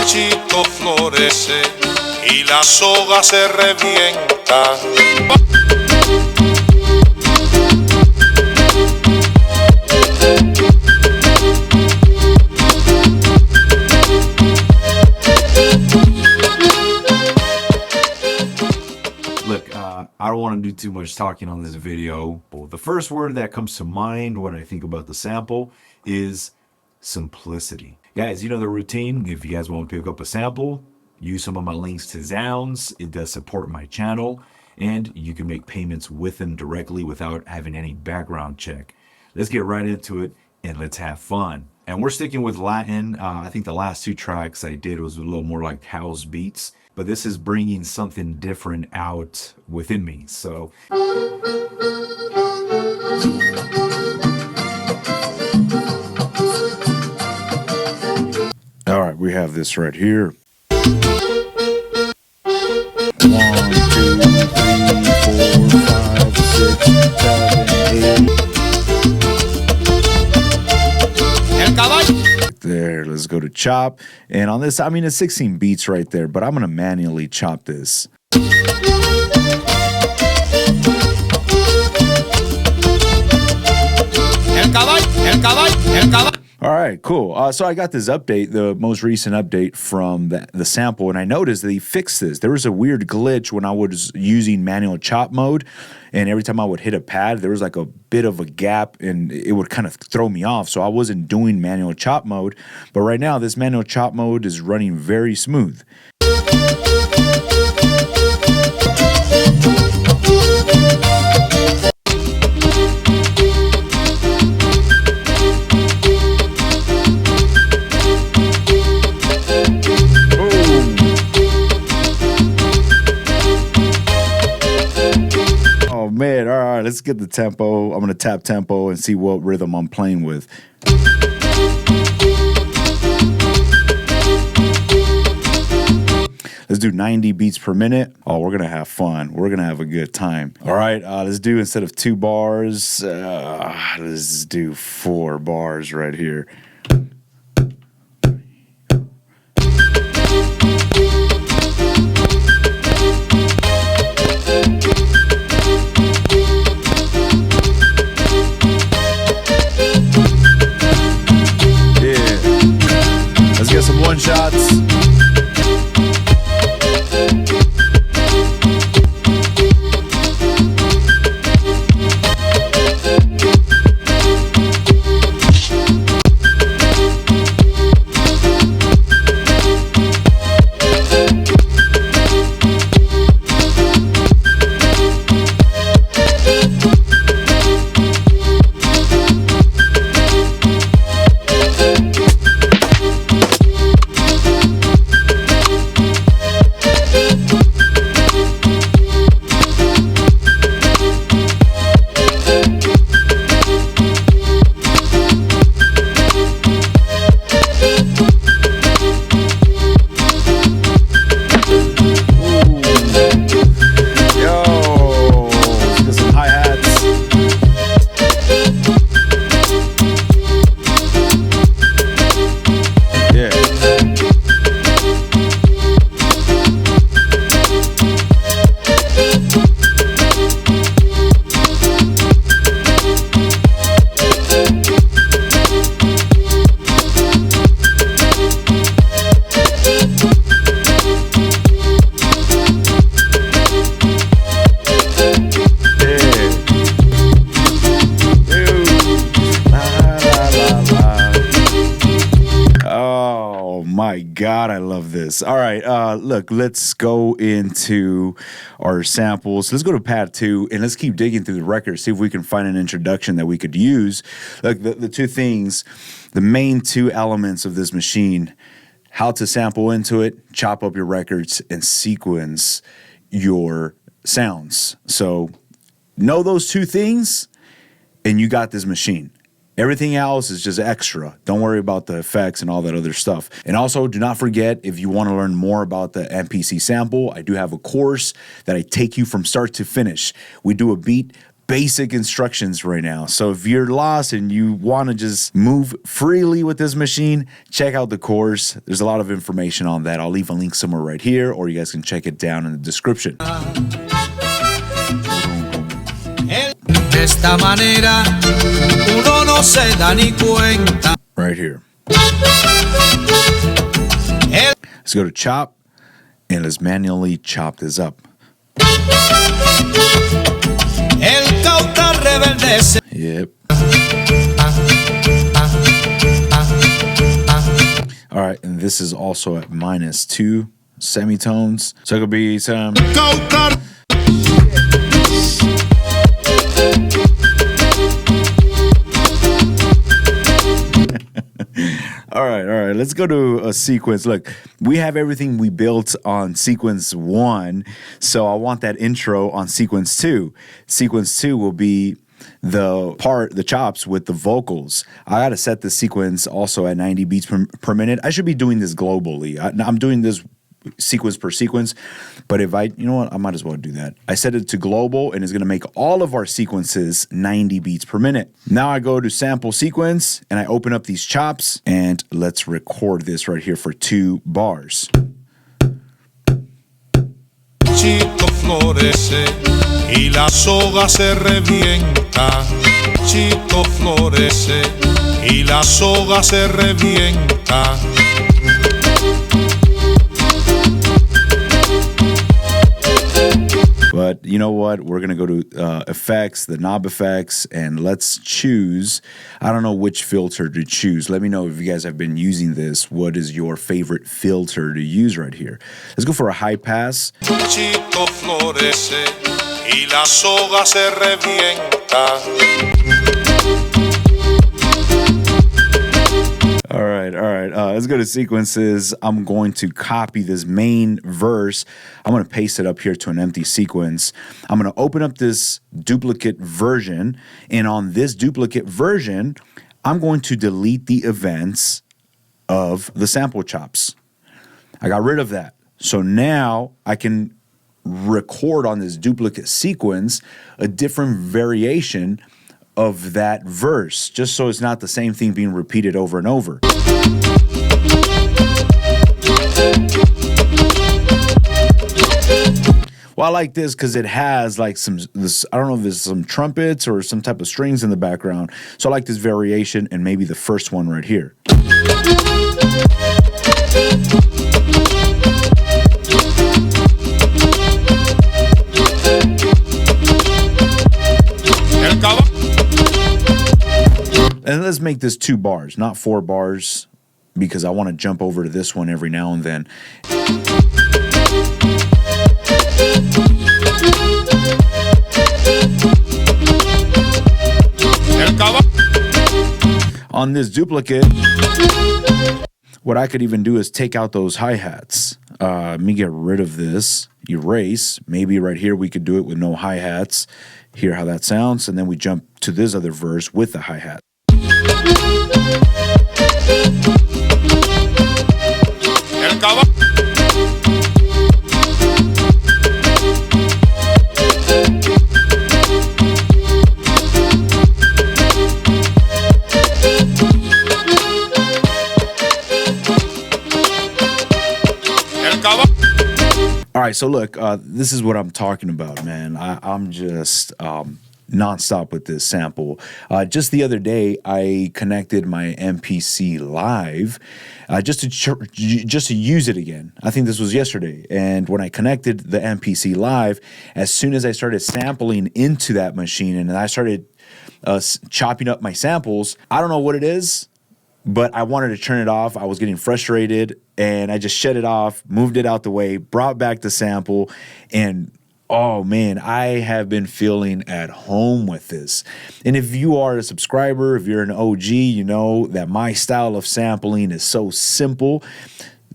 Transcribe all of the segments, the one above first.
Chito florece y la soga se revienta. Look, I don't want to do too much talking on this video. The first word that comes to mind when I think about the sample is simplicity. Guys, you know the routine. If you guys want to pick up a sample, use some of my links to Zounds. It does support my channel, and you can make payments with them directly without having any background check. Let's get right into it and let's have fun. And we're sticking with Latin. I think the last two tracks I did was a little more like house beats, but this is bringing something different out within me. So all right, we have this right here. 1, 2, 3, 4, 5, 6, 7, 8. There, let's go to chop. And on this, I mean, it's 16 beats right there, but I'm going to manually chop this. All right, cool. So I got this update, the most recent update from the sample, and I noticed that he fixed this. There was a weird glitch when I was using manual chop mode, and every time I would hit a pad, there was like a bit of a gap, and it would kind of throw me off, so I wasn't doing manual chop mode. But right now, this manual chop mode is running very smooth. Man, all right, let's get the tempo. I'm going to tap tempo and see what rhythm I'm playing with. Let's do 90 beats per minute. Oh, we're going to have fun. We're going to have a good time. All right, let's do, instead of 2 bars, let's do 4 bars right here. Get some one shots. My God, I love this. All right, look, let's go into our samples. Let's go to pad 2 and let's keep digging through the record, see if we can find an introduction that we could use. Like the two things, the main 2 elements of this machine, how to sample into it, chop up your records, and sequence your sounds. So know those 2 things and you got this machine. Everything else is just extra. Don't worry about the effects and all that other stuff. And also, do not forget, if you want to learn more about the MPC sample, I do have a course that I take you from start to finish. We do a beat basic instructions right now. So if you're lost and you want to just move freely with this machine, check out the course. There's a lot of information on that. I'll leave a link somewhere right here, or you guys can check it down in the description. Right here. Let's go to chop and let's manually chop this up. Yep. All right, and this is also at -2 semitones. So it could be some. All right. Let's go to a sequence. Look, we have everything we built on sequence 1, so I want that intro on sequence 2. Sequence 2 will be the chops with the vocals. I got to set the sequence also at 90 beats per minute. I should be doing this globally. I'm doing this sequence per sequence, but if you know what, I might as well do that. I set it to global, and it's going to make all of our sequences 90 beats per minute. Now I go to sample sequence, and I open up these chops, and let's record this right here for 2 bars. Chito florece y la soga se revienta. Chito florece y la soga se revienta. But you know what? We're going to go to effects, the knob effects, and let's choose. I don't know which filter to choose. Let me know if you guys have been using this. What is your favorite filter to use right here? Let's go for a high pass. Chito florece y la soga se revienta. All right. Let's go to sequences. I'm going to copy this main verse. I'm going to paste it up here to an empty sequence. I'm going to open up this duplicate version, and on this duplicate version, I'm going to delete the events of the sample chops. I got rid of that. So now I can record on this duplicate sequence a different variation of that verse, just so it's not the same thing being repeated over and over. Well, I like this because it has like I don't know if there's some trumpets or some type of strings in the background. So I like this variation, and maybe the first one right here. And let's make this 2 bars, not 4 bars, because I want to jump over to this one every now and then. On this duplicate, what I could even do is take out those hi-hats. Let me get rid of this, erase. Maybe right here we could do it with no hi-hats. Hear how that sounds, and then we jump to this other verse with the hi-hat. All right, so look, this is what I'm talking about, man. I'm just nonstop with this sample. Just the other day, I connected my MPC live just to use it again. I think this was yesterday. And when I connected the MPC live, as soon as I started sampling into that machine and I started chopping up my samples, I don't know what it is, but I wanted to turn it off. I was getting frustrated, and I just shut it off, moved it out the way, brought back the sample, and oh man, I have been feeling at home with this. And if you are a subscriber, if you're an OG, you know that my style of sampling is so simple.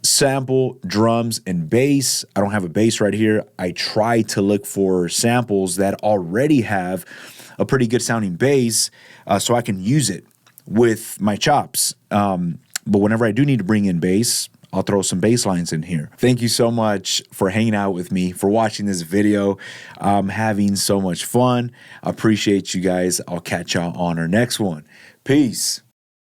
Sample, drums, and bass. I don't have a bass right here. I try to look for samples that already have a pretty good sounding bass so I can use it with my chops. But whenever I do need to bring in bass, I'll throw some bass lines in here. Thank you so much for hanging out with me, for watching this video. I'm having so much fun. I appreciate you guys. I'll catch y'all on our next one. Peace.